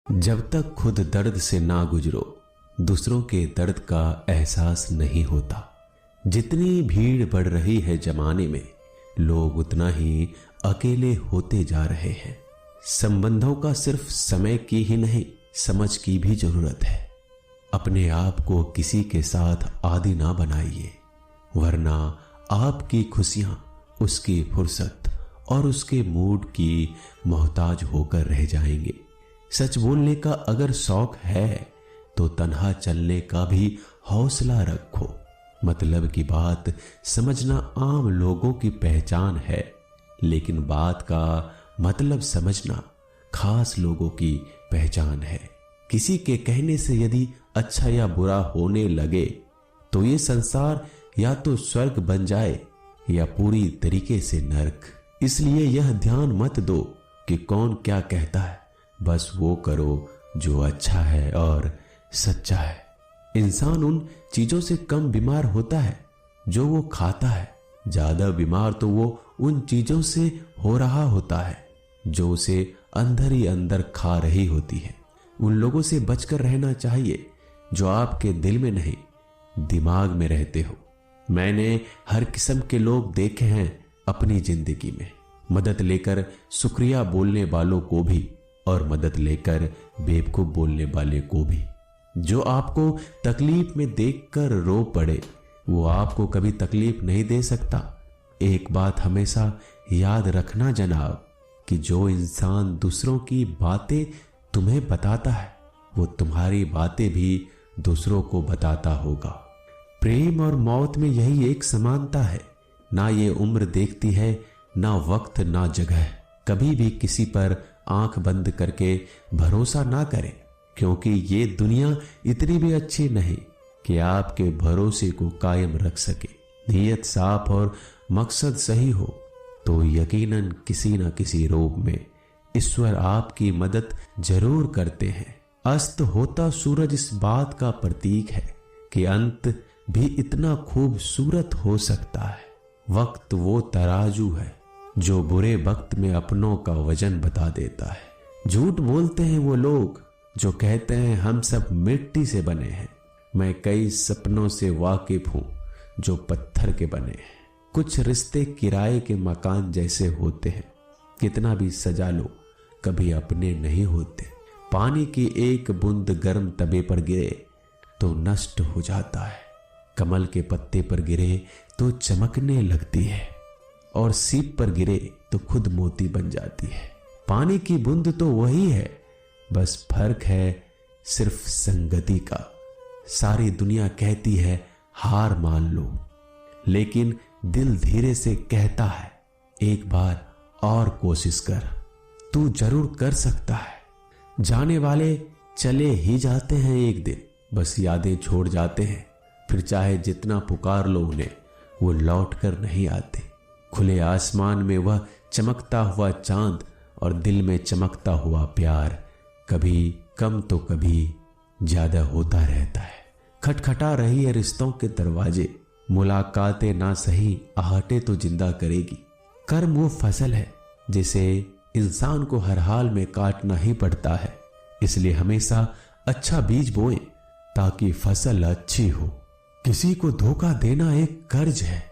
जब तक खुद दर्द से ना गुजरो दूसरों के दर्द का एहसास नहीं होता। जितनी भीड़ बढ़ रही है जमाने में, लोग उतना ही अकेले होते जा रहे हैं। संबंधों का सिर्फ समय की ही नहीं, समझ की भी जरूरत है। अपने आप को किसी के साथ आदी ना बनाइए, वरना आपकी खुशियां उसकी फुर्सत और उसके मूड की मोहताज होकर रह जाएंगे। सच बोलने का अगर शौक है तो तन्हा चलने का भी हौसला रखो। मतलब की बात समझना आम लोगों की पहचान है, लेकिन बात का मतलब समझना खास लोगों की पहचान है। किसी के कहने से यदि अच्छा या बुरा होने लगे तो ये संसार या तो स्वर्ग बन जाए या पूरी तरीके से नर्क। इसलिए यह ध्यान मत दो कि कौन क्या कहता है, बस वो करो जो अच्छा है और सच्चा है। इंसान उन चीजों से कम बीमार होता है जो वो खाता है, ज्यादा बीमार तो वो उन चीजों से हो रहा होता है जो उसे अंदर ही अंदर खा रही होती है। उन लोगों से बचकर रहना चाहिए जो आपके दिल में नहीं, दिमाग में रहते हो। मैंने हर किस्म के लोग देखे हैं अपनी जिंदगी में, मदद लेकर शुक्रिया बोलने वालों को भी और मदद लेकर बेवकूफ बोलने वाले को भी। जो आपको तकलीफ में देखकर रो पड़े वो आपको कभी तकलीफ नहीं दे सकता। एक बात हमेशा याद रखना जनाब, कि जो इंसान दूसरों की बातें तुम्हें बताता है वो तुम्हारी बातें भी दूसरों को बताता होगा। प्रेम और मौत में यही एक समानता है। ना ये उम्र देखती है, ना वक्त, ना जगह। कभी भी किसी पर आंख बंद करके भरोसा ना करें, क्योंकि ये दुनिया इतनी भी अच्छी नहीं कि आपके भरोसे को कायम रख सके। नीयत साफ और मकसद सही हो तो यकीनन किसी न किसी रूप में ईश्वर आपकी मदद जरूर करते हैं। अस्त होता सूरज इस बात का प्रतीक है कि अंत भी इतना खूबसूरत हो सकता है। वक्त वो तराजू है जो बुरे वक्त में अपनों का वजन बता देता है। झूठ बोलते हैं वो लोग जो कहते हैं हम सब मिट्टी से बने हैं। मैं कई सपनों से वाकिफ हूं जो पत्थर के बने हैं। कुछ रिश्ते किराए के मकान जैसे होते हैं, कितना भी सजा लो कभी अपने नहीं होते। पानी की एक बूंद गर्म तवे पर गिरे तो नष्ट हो जाता है, कमल के पत्ते पर गिरे तो चमकने लगती है और सीप पर गिरे तो खुद मोती बन जाती है। पानी की बूंद तो वही है, बस फर्क है सिर्फ संगति का। सारी दुनिया कहती है हार मान लो, लेकिन दिल धीरे से कहता है एक बार और कोशिश कर, तू जरूर कर सकता है। जाने वाले चले ही जाते हैं एक दिन, बस यादें छोड़ जाते हैं। फिर चाहे जितना पुकार लो उन्हें, वो लौट कर नहीं आते। खुले आसमान में वह चमकता हुआ चांद और दिल में चमकता हुआ प्यार कभी कम तो कभी ज्यादा होता रहता है। खटखटा रही है रिश्तों के दरवाजे, मुलाकातें ना सही आहटे तो जिंदा करेगी। कर्म वो फसल है जिसे इंसान को हर हाल में काटना ही पड़ता है। इसलिए हमेशा अच्छा बीज बोएं ताकि फसल अच्छी हो। किसी को धोखा देना एक कर्ज है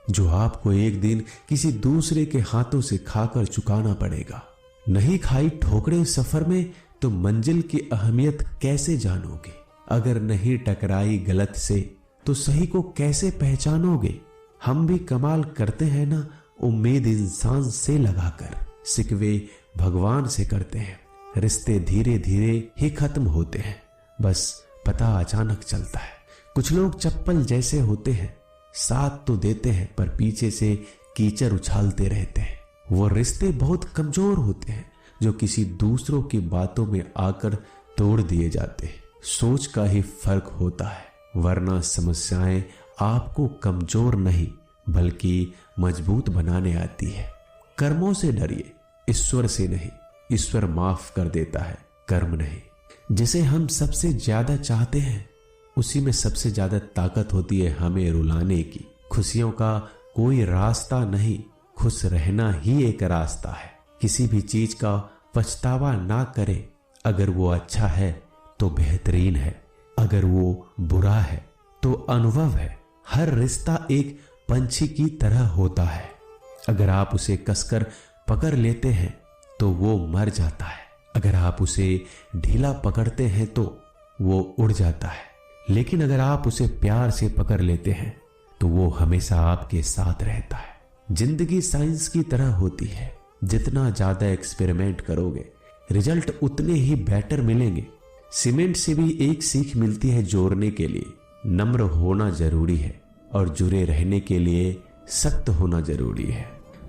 जो आपको एक दिन किसी दूसरे के हाथों से खाकर चुकाना पड़ेगा। नहीं खाई ठोकरें सफर में तो मंजिल की अहमियत कैसे जानोगे? अगर नहीं टकराई गलत से तो सही को कैसे पहचानोगे? हम भी कमाल करते हैं ना, उम्मीद इंसान से लगाकर, सिकवे भगवान से करते हैं। रिश्ते धीरे धीरे ही खत्म होते हैं, बस पता अचानक चलता है। कुछ लोग चप्पल जैसे होते हैं, साथ तो देते हैं पर पीछे से कीचड़ उछालते रहते हैं। वो रिश्ते बहुत कमजोर होते हैं जो किसी दूसरों की बातों में आकर तोड़ दिए जाते हैं। सोच का ही फर्क होता है, वरना समस्याएं आपको कमजोर नहीं बल्कि मजबूत बनाने आती है। कर्मों से डरिए, ईश्वर से नहीं। ईश्वर माफ कर देता है, कर्म नहीं। जिसे हम सबसे ज्यादा चाहते हैं उसी में सबसे ज्यादा ताकत होती है हमें रुलाने की। खुशियों का कोई रास्ता नहीं, खुश रहना ही एक रास्ता है। किसी भी चीज का पछतावा ना करें, अगर वो अच्छा है तो बेहतरीन है, अगर वो बुरा है तो अनुभव है। हर रिश्ता एक पंछी की तरह होता है, अगर आप उसे कसकर पकड़ लेते हैं तो वो मर जाता है, अगर आप उसे ढीला पकड़ते हैं तो वो उड़ जाता है, लेकिन अगर आप उसे प्यार से पकड़ लेते हैं तो वो हमेशा आपके साथ रहता है। जिंदगी साइंस की तरह होती है, जितना ज्यादा एक्सपेरिमेंट करोगे रिजल्ट उतने ही बेटर मिलेंगे। सीमेंट से भी एक सीख मिलती है जोड़ने के लिए, नम्र होना जरूरी है और जुड़े रहने के लिए सख्त होना जरूरी है।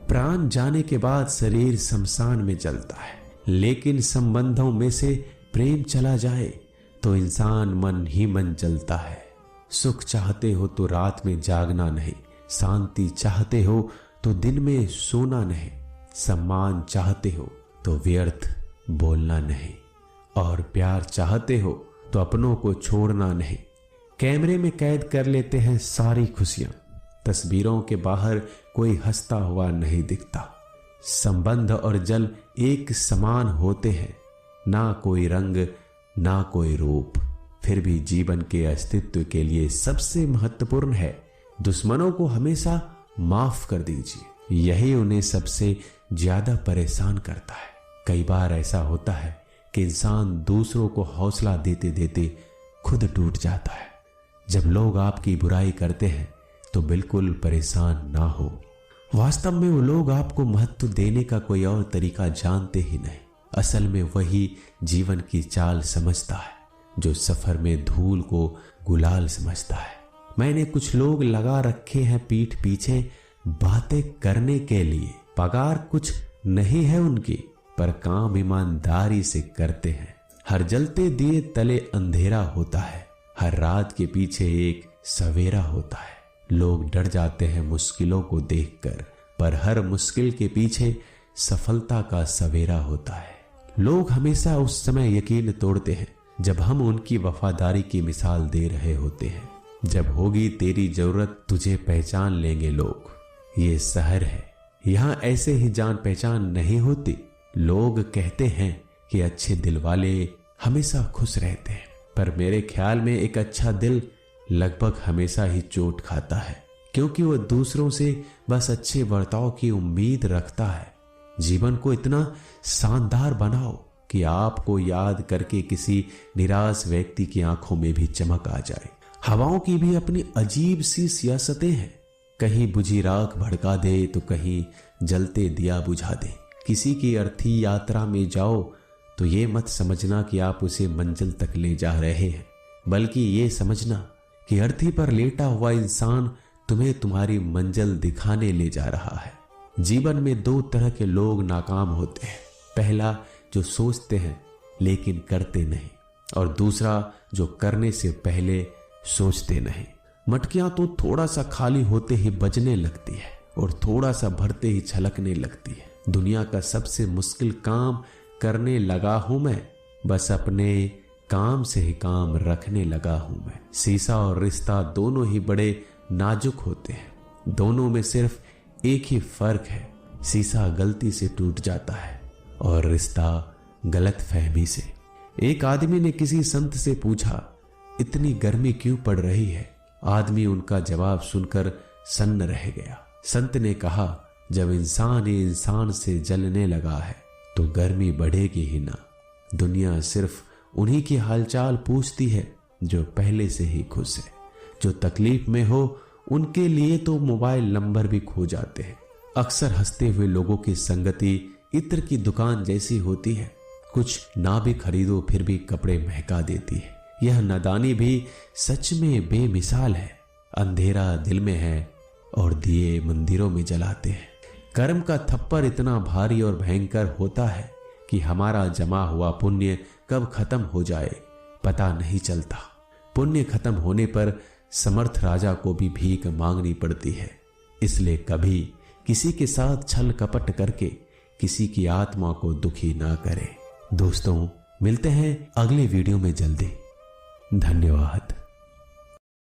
प्राण जाने के बाद शरीर शमशान में जलता है, लेकिन संबंधों में से प्रेम चला जाए तो इंसान मन ही मन जलता है। सुख चाहते हो तो रात में जागना नहीं, शांति चाहते हो तो दिन में सोना नहीं, सम्मान चाहते हो तो व्यर्थ बोलना नहीं, और प्यार चाहते हो तो अपनों को छोड़ना नहीं। कैमरे में कैद कर लेते हैं सारी खुशियां, तस्वीरों के बाहर कोई हंसता हुआ नहीं दिखता। संबंध और जल एक समान होते हैं, ना कोई रंग ना कोई रूप, फिर भी जीवन के अस्तित्व के लिए सबसे महत्वपूर्ण है दुश्मनों को हमेशा माफ कर दीजिए, यही उन्हें सबसे ज्यादा परेशान करता है। कई बार ऐसा होता है कि इंसान दूसरों को हौसला देते देते खुद टूट जाता है। जब लोग आपकी बुराई करते हैं तो बिल्कुल परेशान ना हो, वास्तव में वो लोग आपको महत्व देने का कोई और तरीका जानते ही नहीं। असल में वही जीवन की चाल समझता है जो सफर में धूल को गुलाल समझता है। मैंने कुछ लोग लगा रखे हैं पीठ पीछे बातें करने के लिए, पगार कुछ नहीं है उनकी, पर काम ईमानदारी से करते हैं। हर जलते दिए तले अंधेरा होता है, हर रात के पीछे एक सवेरा होता है। लोग डर जाते हैं मुश्किलों को देखकर, पर हर मुश्किल के पीछे सफलता का सवेरा होता है। लोग हमेशा उस समय यकीन तोड़ते हैं जब हम उनकी वफादारी की मिसाल दे रहे होते हैं। जब होगी तेरी जरूरत तुझे पहचान लेंगे लोग। ये शहर है, यहाँ ऐसे ही जान पहचान नहीं होती। लोग कहते हैं कि अच्छे दिल वाले हमेशा खुश रहते हैं, पर मेरे ख्याल में एक अच्छा दिल लगभग हमेशा ही चोट खाता है, क्योंकि वह दूसरों से बस अच्छे बर्ताव की उम्मीद रखता है। जीवन को इतना शानदार बनाओ कि आपको याद करके किसी निराश व्यक्ति की आंखों में भी चमक आ जाए। हवाओं की भी अपनी अजीब सी सियासतें हैं, कहीं बुझी राख भड़का दे तो कहीं जलते दिया बुझा दे। किसी की अर्थी यात्रा में जाओ तो ये मत समझना कि आप उसे मंजिल तक ले जा रहे हैं, बल्कि ये समझना कि अर्थी पर लेटा हुआ इंसान तुम्हें तुम्हारी मंजिल दिखाने ले जा रहा है। जीवन में दो तरह के लोग नाकाम होते हैं, पहला जो सोचते हैं लेकिन करते नहीं, और दूसरा जो करने से पहले सोचते नहीं। मटकियां तो थोड़ा सा खाली होते ही बजने लगती है और थोड़ा सा भरते ही छलकने लगती है। दुनिया का सबसे मुश्किल काम करने लगा हूं मैं, बस अपने काम से ही काम रखने लगा हूं मैं। शीशा और रिश्ता दोनों ही बड़े नाजुक होते हैं, दोनों में सिर्फ एक ही फर्क है, शीशा गलती से टूट जाता है और रिश्ता गलत फहमी से। एक आदमी ने किसी संत से पूछा, इतनी गर्मी क्यों पड़ रही है? आदमी उनका जवाब सुनकर सन्न रह गया। संत ने कहा, जब इंसान ही इंसान से जलने लगा है तो गर्मी बढ़ेगी ही ना। दुनिया सिर्फ उन्हीं की हालचाल पूछती है जो पहले से ही खुश है। जो तकलीफ में हो उनके लिए तो मोबाइल नंबर भी खो जाते हैं। अक्सर हंसते हुए लोगों की संगति इत्र की दुकान जैसी होती है, कुछ ना भी खरीदो फिर भी कपड़े महका देती है। यह नादानी भी सच में बेमिसाल है। अंधेरा दिल में है और दिए मंदिरों में जलाते हैं। कर्म का थप्पड़ इतना भारी और भयंकर होता है कि हमारा जमा हुआ पुण्य कब खत्म हो जाए पता नहीं चलता। पुण्य खत्म होने पर समर्थ राजा को भी भीख मांगनी पड़ती है। इसलिए कभी किसी के साथ छल कपट करके किसी की आत्मा को दुखी ना करें। दोस्तों, मिलते हैं अगले वीडियो में जल्दी। धन्यवाद।